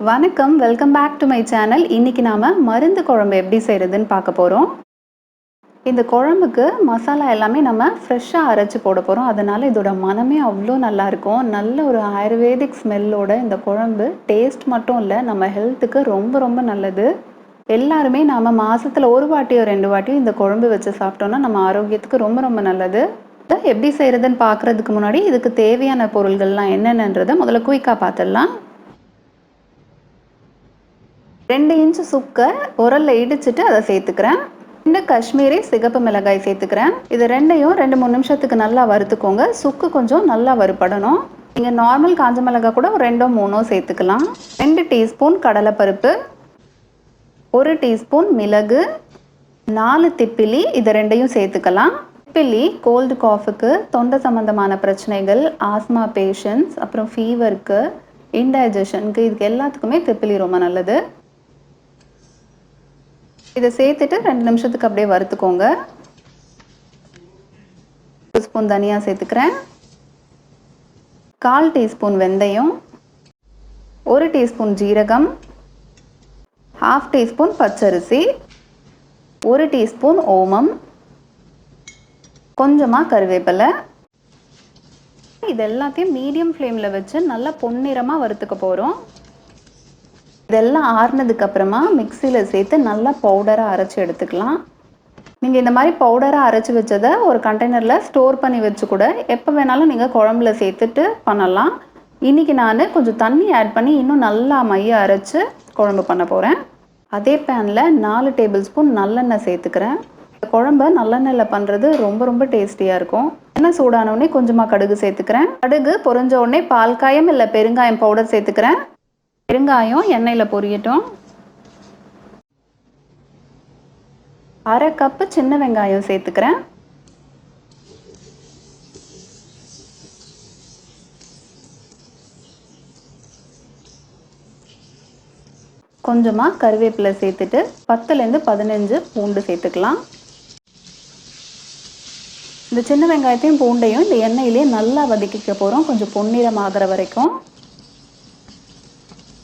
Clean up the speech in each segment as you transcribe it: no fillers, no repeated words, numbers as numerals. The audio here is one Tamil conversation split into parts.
வணக்கம், welcome back to my channel. இன்னைக்கு நாம மருந்து குழம்பு எப்படி செய்கிறதுன்னு பார்க்க போகிறோம். இந்த குழம்புக்கு மசாலா எல்லாமே நம்ம ஃப்ரெஷ்ஷாக அரைச்சி போட போகிறோம். அதனால் இதோட மனமே அவ்வளோ நல்லாயிருக்கும். நல்ல ஒரு ஆயுர்வேதிக் ஸ்மெல்லோட இந்த குழம்பு டேஸ்ட் மட்டும் இல்லை, நம்ம ஹெல்த்துக்கு ரொம்ப ரொம்ப நல்லது. எல்லாருமே நாம் மாதத்தில் ஒரு வாட்டியோ 2 வாட்டியோ இந்த குழம்பு வச்சு சாப்பிட்டோன்னா நம்ம ஆரோக்கியத்துக்கு ரொம்ப ரொம்ப நல்லது. எப்படி செய்கிறதுன்னு பார்க்குறதுக்கு முன்னாடி இதுக்கு தேவையான பொருள்கள்லாம் என்னென்னன்றதை முதல்ல குயிக்காக பார்த்துடலாம். 2 இன்ச்சு சுக்க உரல்ல இடிச்சிட்டு அதை சேர்த்துக்கிறேன். 2 காஷ்மீரி சிகப்பு மிளகாய் சேர்த்துக்கிறேன். இது ரெண்டையும் 2-3 நிமிஷத்துக்கு நல்லா வறுத்துக்கோங்க. சுக்கு கொஞ்சம் நல்லா வறுபடணும். நீங்கள் நார்மல் காஞ்ச மிளகாய் கூட ஒரு 2-3 சேர்த்துக்கலாம். 2 டீஸ்பூன் கடலைப்பருப்பு, 1 டீஸ்பூன் மிளகு, 4 திப்பிலி, இது ரெண்டையும் சேர்த்துக்கலாம். திப்பிலி கோல்டு காஃபுக்கு, தொண்டை சம்பந்தமான பிரச்சனைகள், ஆஸ்மா பேஷண்ட்ஸ், அப்புறம் ஃபீவருக்கு, இன்டைஜஷனுக்கு, இதுக்கு எல்லாத்துக்குமே திப்பிலி ரொம்ப நல்லது. இதை சேர்த்துட்டு 2 நிமிஷத்துக்கு அப்படியே வறுத்துக்கோங்க. 1 ஸ்பூன் தனியா சேர்த்துக்கிறேன். 1/4 டீஸ்பூன் வெந்தயம், 1 டீஸ்பூன் ஜீரகம், 1/2 டீஸ்பூன் பச்சரிசி, 1 டீஸ்பூன் ஓமம், கொஞ்சமாக கருவேப்பிலை. இது எல்லாத்தையும் மீடியம் ஃப்ளேமில் வச்சு நல்லா பொன்னிறமாக வறுத்துக்க போகிறோம். இதெல்லாம் ஆறுனதுக்கு அப்புறமா மிக்சியில் சேர்த்து நல்லா பவுடராக அரைச்சி எடுத்துக்கலாம். நீங்கள் இந்த மாதிரி பவுடராக அரைச்சி வச்சதை ஒரு கண்டெய்னரில் ஸ்டோர் பண்ணி வச்சு கூட எப்போ வேணாலும் நீங்கள் குழம்புல சேர்த்துட்டு பண்ணலாம். இன்றைக்கி நான் கொஞ்சம் தண்ணி ஆட் பண்ணி இன்னும் நல்லா மைய அரைச்சி குழம்பு பண்ண போகிறேன். அதே பேனில் 4 டேபிள் ஸ்பூன் நல்லெண்ணெய் சேர்த்துக்கிறேன். இந்த குழம்பு நல்லெண்ணெயில் பண்ணுறது ரொம்ப ரொம்ப டேஸ்டியாக இருக்கும். எண்ணெய் சூடானோடனே கொஞ்சமாக கடுகு சேர்த்துக்கிறேன். கடுகு பொரிஞ்ச உடனே பால் காயம் இல்லை பெருங்காயம் பவுடர் சேர்த்துக்கிறேன். பெருங்காயம் எண்ணெயில் பொரியட்டும். 1/2 கப்பு சின்ன வெங்காயம் சேர்த்துக்கிறேன். கொஞ்சமாக கருவேப்பிலை சேர்த்துட்டு 10லேருந்து 15 பூண்டு சேர்த்துக்கலாம். இந்த சின்ன வெங்காயத்தையும் பூண்டையும் இந்த எண்ணெயிலே நல்லா வதக்கிக்க போகிறோம், கொஞ்சம் பொன்னிறம் ஆகிற வரைக்கும்.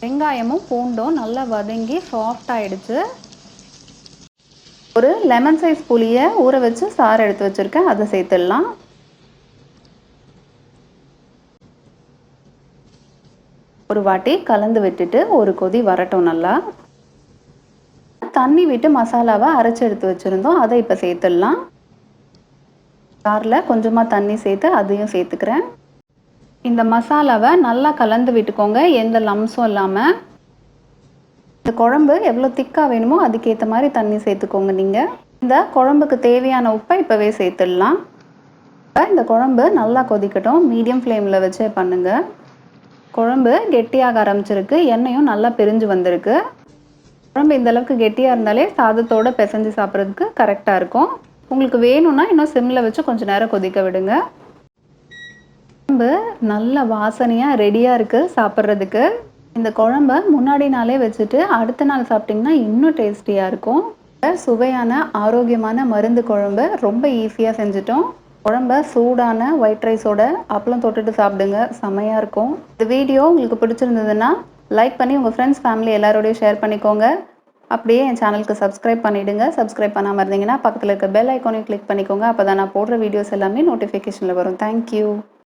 வெங்காயமும் பூண்டும் நல்லா வதங்கி சாஃப்ட் ஆகிடுச்சு. ஒரு லெமன் சைஸ் புளியை ஊற வச்சு சாறு எடுத்து வச்சுருக்கேன், அதை சேர்த்துடலாம். ஒரு வாட்டி கலந்து விட்டுட்டு ஒரு கொதி வரட்டும். நல்லா தண்ணி விட்டு மசாலாவை அரைச்சி எடுத்து வச்சுருந்தோம், அதை இப்போ சேர்த்துடலாம். சாரில் கொஞ்சமாக தண்ணி சேர்த்து அதையும் சேர்த்துக்கிறேன். இந்த மசாலாவை நல்லா கலந்து விட்டுக்கோங்க, எந்த லம்ஸும் இல்லாமல். இந்த குழம்பு எவ்வளோ திக்காக வேணுமோ அதுக்கேற்ற மாதிரி தண்ணி சேர்த்துக்கோங்க. நீங்கள் இந்த குழம்புக்கு தேவையான உப்பை இப்போவே சேர்த்துடலாம். இந்த குழம்பு நல்லா கொதிக்கட்டும், மீடியம் ஃப்ளேமில் வச்சே பண்ணுங்கள். குழம்பு கெட்டியாக ஆரம்பிச்சிருக்கு, எண்ணெயும் நல்லா பிரிஞ்சு வந்திருக்கு. குழம்பு இந்தளவுக்கு கெட்டியாக இருந்தாலே சாதத்தோடு பிசைஞ்சு சாப்பிட்றதுக்கு கரெக்டாக இருக்கும். உங்களுக்கு வேணும்னா இன்னும் சிம்மில் வச்சு கொஞ்சம் நேரம் கொதிக்க விடுங்க. குழம்பு நல்ல வாசனையாக ரெடியாக இருக்குது சாப்பிட்றதுக்கு. இந்த குழம்ப முன்னாடி நாளே வச்சுட்டு அடுத்த நாள் சாப்பிட்டிங்கன்னா இன்னும் டேஸ்டியாக இருக்கும். சுவையான ஆரோக்கியமான மருந்து குழம்பு ரொம்ப ஈஸியாக செஞ்சுட்டோம். குழம்ப சூடான ஒயிட் ரைஸோட அப்பளம் தொட்டுட்டு சாப்பிடுங்க, செமையாக இருக்கும். இந்த வீடியோ உங்களுக்கு பிடிச்சிருந்ததுன்னா லைக் பண்ணி உங்கள் ஃப்ரெண்ட்ஸ் ஃபேமிலி எல்லாரோடையும் ஷேர் பண்ணிக்கோங்க. அப்படியே என் சேனலுக்கு சப்ஸ்கிரைப் பண்ணிவிடுங்க. சப்ஸ்கிரைப் பண்ணாமல் இருந்தீங்கன்னா பக்கத்தில் இருக்க பெல் ஐக்கானையும் கிளிக் பண்ணிக்கோங்க. அப்போ தான் நான் போடுற வீடியோஸ் எல்லாமே நோட்டிஃபிகேஷனில் வரும். தேங்க்யூ.